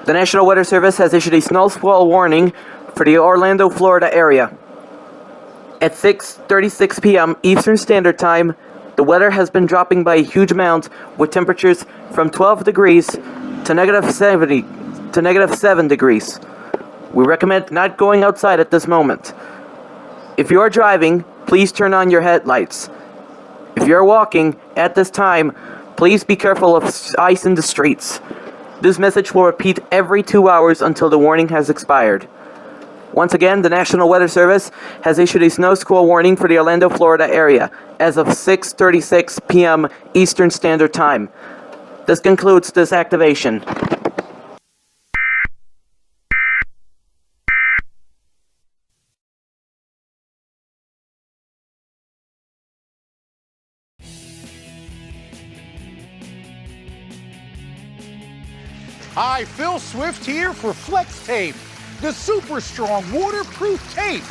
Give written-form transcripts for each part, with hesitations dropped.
The National Weather Service has issued a snow squall warning for the Orlando, Florida area. At 6:36 p.m. Eastern Standard Time, the weather has been dropping by a huge amount, with temperatures from 12 degrees to negative 7 degrees. We recommend not going outside at this moment. If you are driving, please turn on your headlights. If you are walking at this time, please be careful of ice in the streets. This message will repeat every 2 hours until the warning has expired. Once again, the National Weather Service has issued a snow squall warning for the Orlando, Florida area as of 6:36 p.m. Eastern Standard Time. This concludes this activation. Hi, Phil Swift here for Flex Tape, the super strong waterproof tape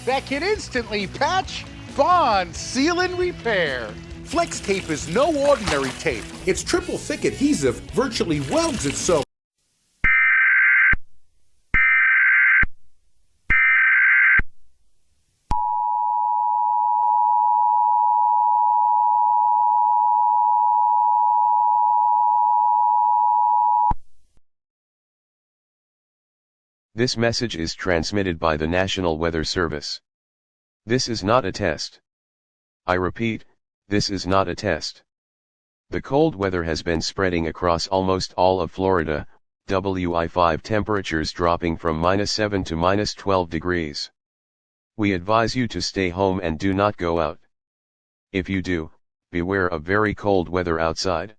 that can instantly patch, bond, seal, and repair. Flex Tape is no ordinary tape. Its triple thick adhesive virtually welds itself. This message is transmitted by the National Weather Service. This is not a test. I repeat, this is not a test. The cold weather has been spreading across almost all of Florida, WI5 temperatures dropping from -7 to -12 degrees. We advise you to stay home and do not go out. If you do, beware of very cold weather outside.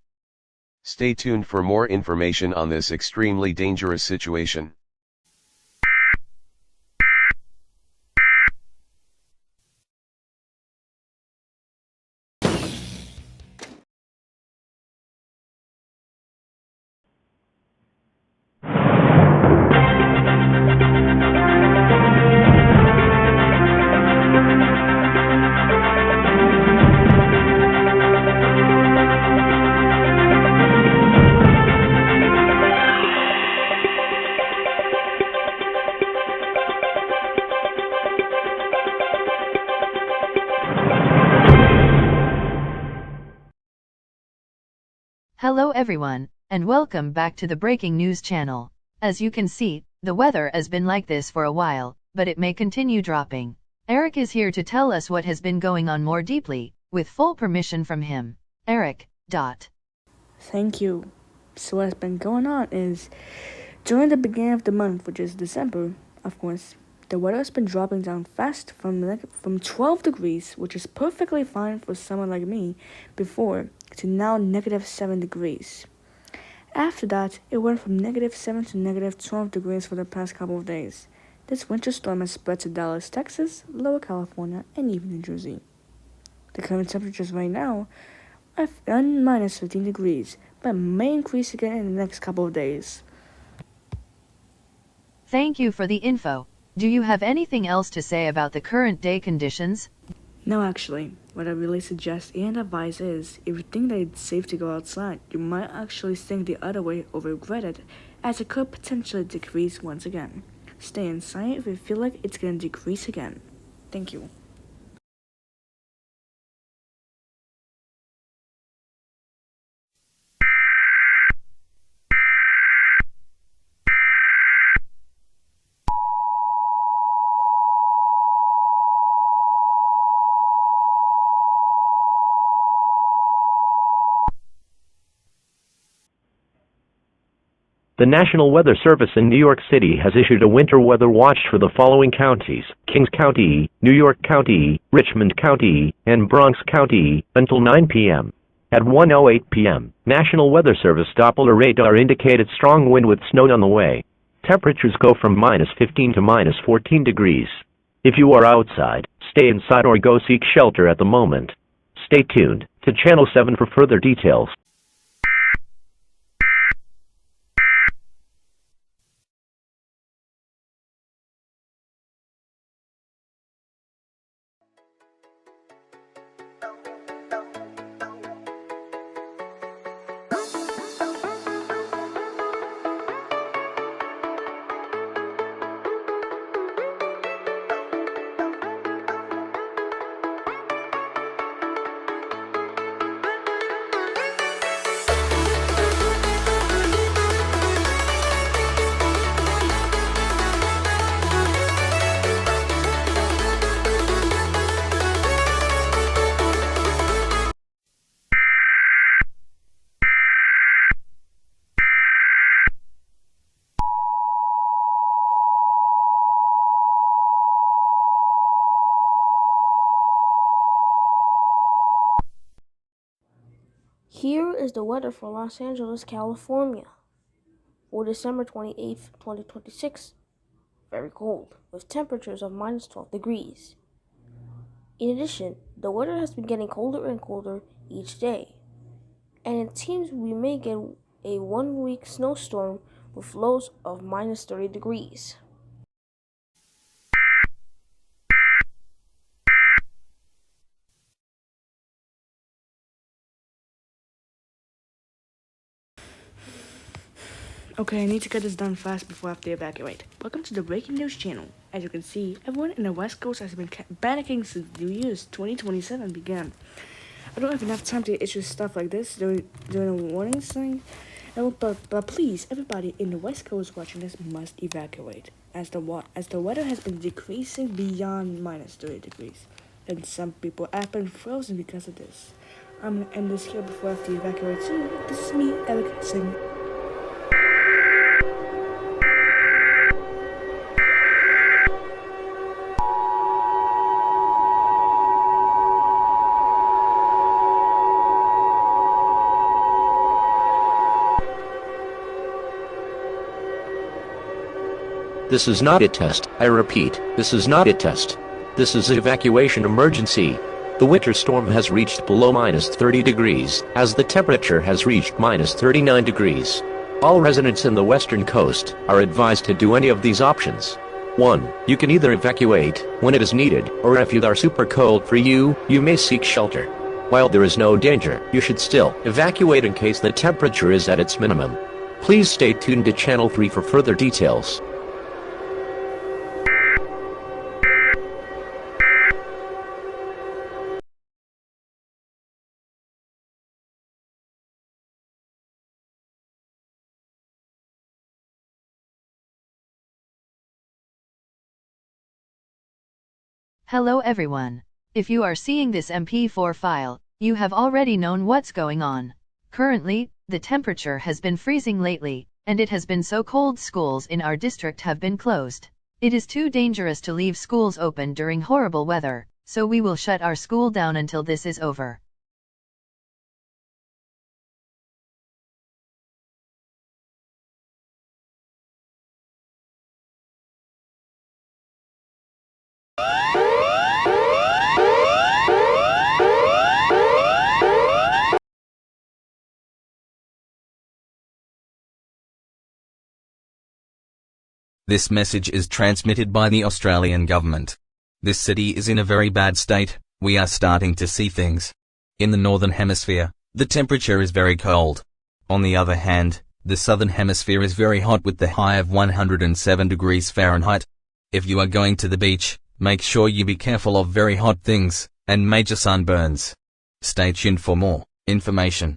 Stay tuned for more information on this extremely dangerous situation. Hello everyone, and welcome back to the Breaking News channel. As you can see, the weather has been like this for a while, but it may continue dropping. Eric is here to tell us what has been going on more deeply, with full permission from him. Eric. Thank you. So what's been going on is, during the beginning of the month, which is December, of course, the weather has been dropping down fast from 12 degrees, which is perfectly fine for someone like me, before, to now -7 degrees. After that, it went from -7 to -12 degrees for the past couple of days. This winter storm has spread to Dallas, Texas, Lower California, and even New Jersey. The current temperatures right now are -15 degrees, but may increase again in the next couple of days. Thank you for the info. Do you have anything else to say about the current day conditions? No, actually, what I really suggest and advise is, if you think that it's safe to go outside, you might actually think the other way or regret it, as it could potentially decrease once again. Stay inside if you feel like it's gonna decrease again. Thank you. The National Weather Service in New York City has issued a winter weather watch for the following counties: Kings County, New York County, Richmond County, and Bronx County, until 9 p.m. At 1:08 p.m., National Weather Service Doppler radar indicated strong wind with snow on the way. Temperatures go from -15 to -14 degrees. If you are outside, stay inside or go seek shelter at the moment. Stay tuned to Channel 7 for further details. Here is the weather for Los Angeles, California for December 28th, 2026. Very cold, with temperatures of minus 12 degrees. In addition, the weather has been getting colder and colder each day, and it seems we may get a 1 week snowstorm with lows of minus 30 degrees. Okay, I need to get this done fast before I have to evacuate. Welcome to the Breaking News channel. As you can see, everyone in the West Coast has been panicking since New Year's 2027 began. I don't have enough time to issue stuff like this during a warning sign. But please, everybody in the West Coast watching this must evacuate, as the weather has been decreasing beyond minus 30 degrees, and some people have been frozen because of this. I'm gonna end this here before I have to evacuate soon. This is me, Eric, saying. This is not a test. I repeat, this is not a test. This is an evacuation emergency. The winter storm has reached below minus 30 degrees, as the temperature has reached minus 39 degrees. All residents in the western coast are advised to do any of these options. 1. You can either evacuate when it is needed, or if you are super cold for you, you may seek shelter. While there is no danger, you should still evacuate in case the temperature is at its minimum. Please stay tuned to Channel 3 for further details. Hello everyone. If you are seeing this MP4 file, you have already known what's going on. Currently, the temperature has been freezing lately, and it has been so cold schools in our district have been closed. It is too dangerous to leave schools open during horrible weather, so we will shut our school down until this is over. This message is transmitted by the Australian government. This city is in a very bad state. We are starting to see things. In the northern hemisphere, the temperature is very cold. On the other hand, the southern hemisphere is very hot with the high of 107 degrees Fahrenheit. If you are going to the beach, make sure you be careful of very hot things and major sunburns. Stay tuned for more information.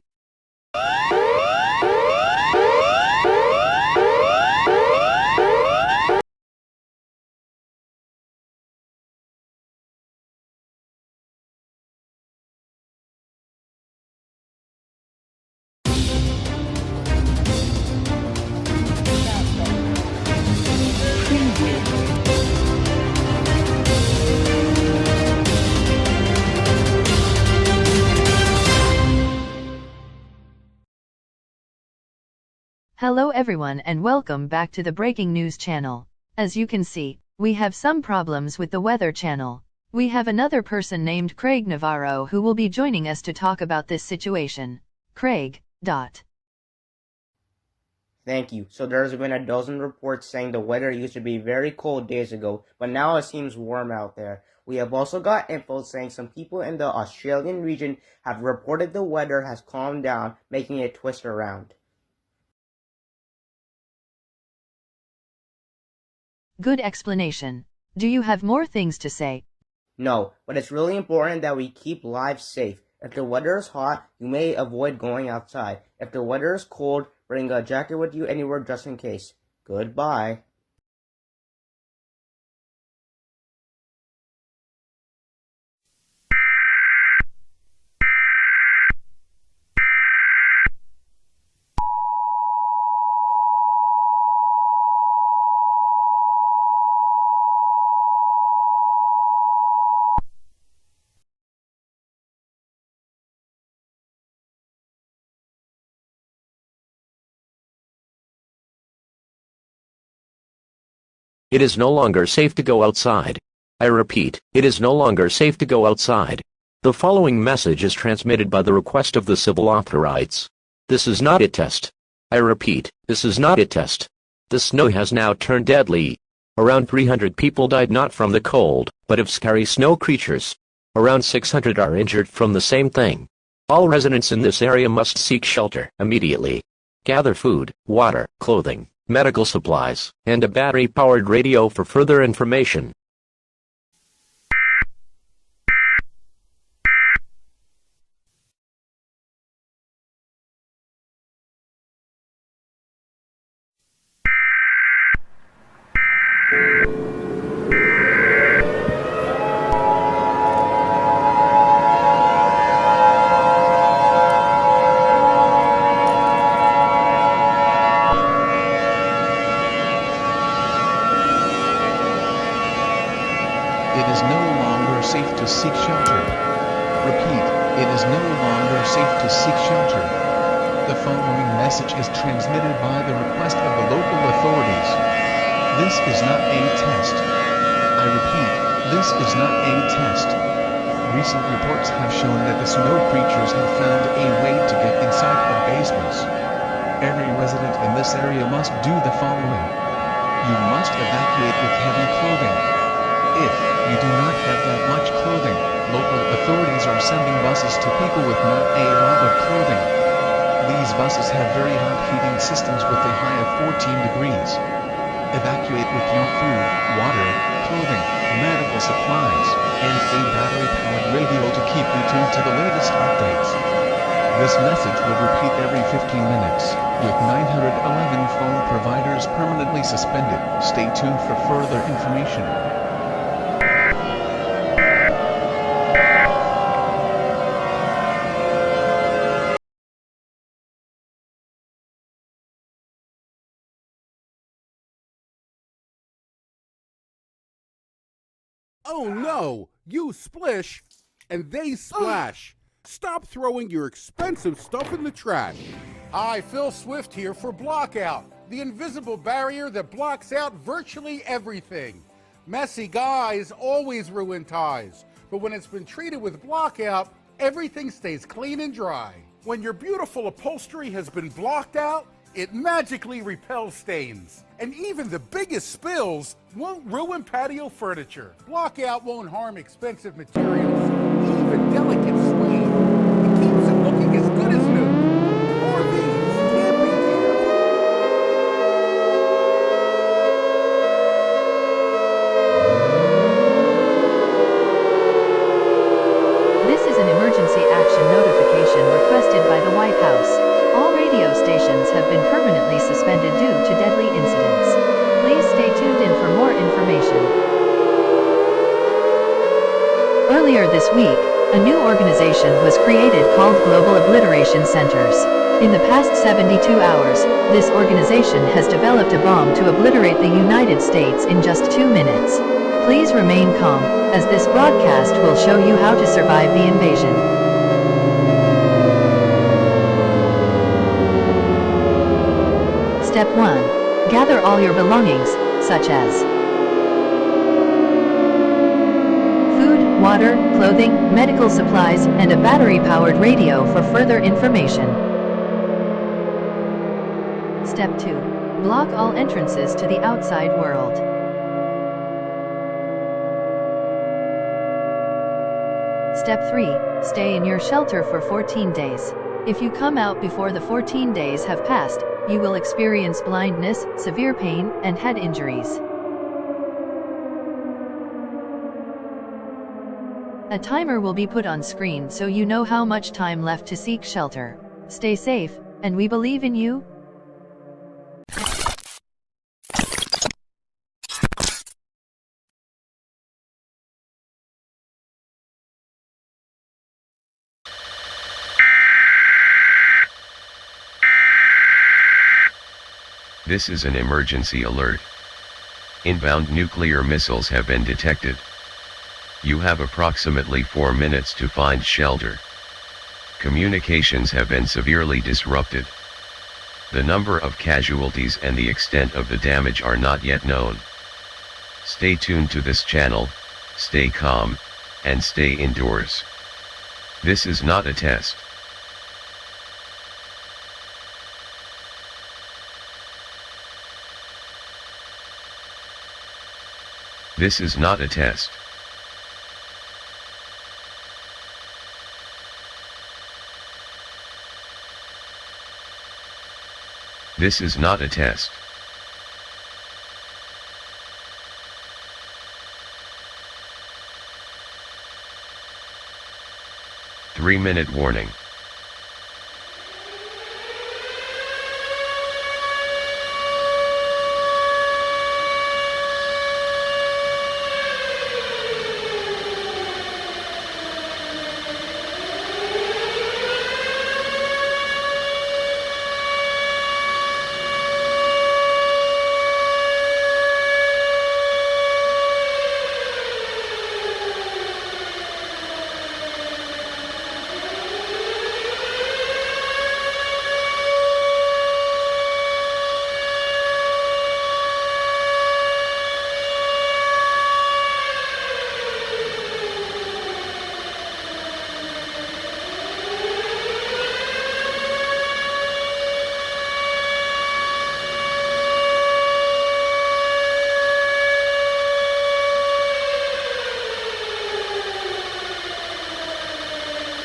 Hello everyone and welcome back to the Breaking News channel. As you can see, we have some problems with the weather channel. We have another person named Craig Navarro who will be joining us to talk about this situation. Craig. Thank you. So there's been a dozen reports saying the weather used to be very cold days ago, but now it seems warm out there. We have also got info saying some people in the Australian region have reported the weather has calmed down, making it twist around. Good explanation. Do you have more things to say? No, but it's really important that we keep lives safe. If the weather is hot, you may avoid going outside. If the weather is cold, bring a jacket with you anywhere just in case. Goodbye. It is no longer safe to go outside. I repeat, it is no longer safe to go outside. The following message is transmitted by the request of the civil authorities. This is not a test. I repeat, this is not a test. The snow has now turned deadly. Around 300 people died not from the cold, but of scary snow creatures. Around 600 are injured from the same thing. All residents in this area must seek shelter immediately. Gather food, water, clothing, medical supplies, and a battery-powered radio for further information. It is no longer safe to seek shelter. Repeat, it is no longer safe to seek shelter. The following message is transmitted by the request of the local authorities. This is not a test. I repeat, this is not a test. Recent reports have shown that the snow creatures have found a way to get inside of basements. Every resident in this area must do the following. You must evacuate with heavy clothing. If you do not have that much clothing, local authorities are sending buses to people with not a lot of clothing. These buses have very hot heating systems with a high of 14 degrees. Evacuate with your food, water, clothing, medical supplies, and a battery-powered radio to keep you tuned to the latest updates. This message will repeat every 15 minutes, with 911 phone providers permanently suspended. Stay tuned for further information. Oh no! You splish, and they splash. Stop throwing your expensive stuff in the trash. Hi, Phil Swift here for Blockout, the invisible barrier that blocks out virtually everything. Messy guys always ruin ties, but when it's been treated with Blockout, everything stays clean and dry. When your beautiful upholstery has been blocked out, it magically repels stains. And even the biggest spills won't ruin patio furniture. Blockout won't harm expensive materials, even delicate suede. It keeps it looking as good as new. RVs, camping gear. This is an emergency action notification requested by the White House. All radio stations have been permanently suspended due to deadly incidents. Please stay tuned in for more information. Earlier this week, a new organization was created called Global Obliteration Centers. In the past 72 hours, this organization has developed a bomb to obliterate the United States in just 2 minutes. Please remain calm, as this broadcast will show you how to survive the invasion. Step 1. Gather all your belongings, such as food, water, clothing, medical supplies, and a battery-powered radio for further information. Step 2. Block all entrances to the outside world. Step 3. Stay in your shelter for 14 days. If you come out before the 14 days have passed, you will experience blindness, severe pain, and head injuries. A timer will be put on screen so you know how much time left to seek shelter. Stay safe, and we believe in you. This is an emergency alert. Inbound nuclear missiles have been detected. You have approximately 4 minutes to find shelter. Communications have been severely disrupted. The number of casualties and the extent of the damage are not yet known. Stay tuned to this channel, stay calm, and stay indoors. This is not a test. This is not a test. This is not a test. Three-minute warning.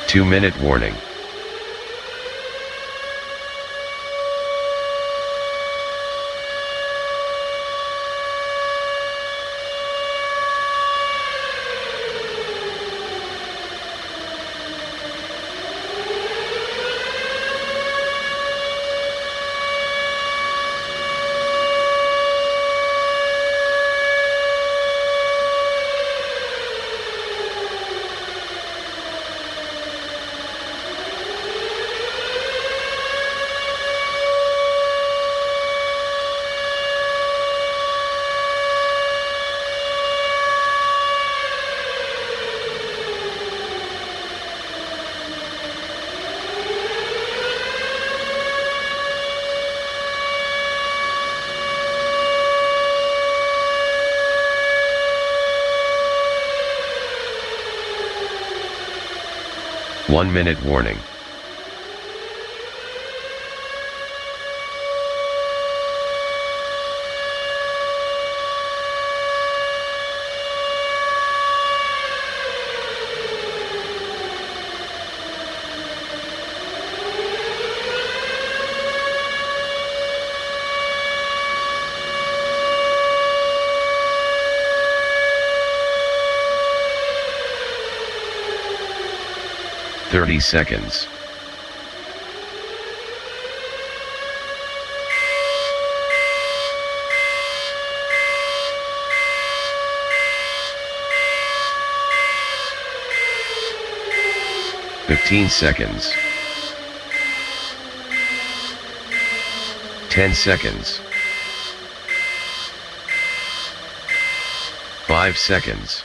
Two-minute warning. One-minute warning. Thirty seconds. $15. 10 seconds. 5 seconds.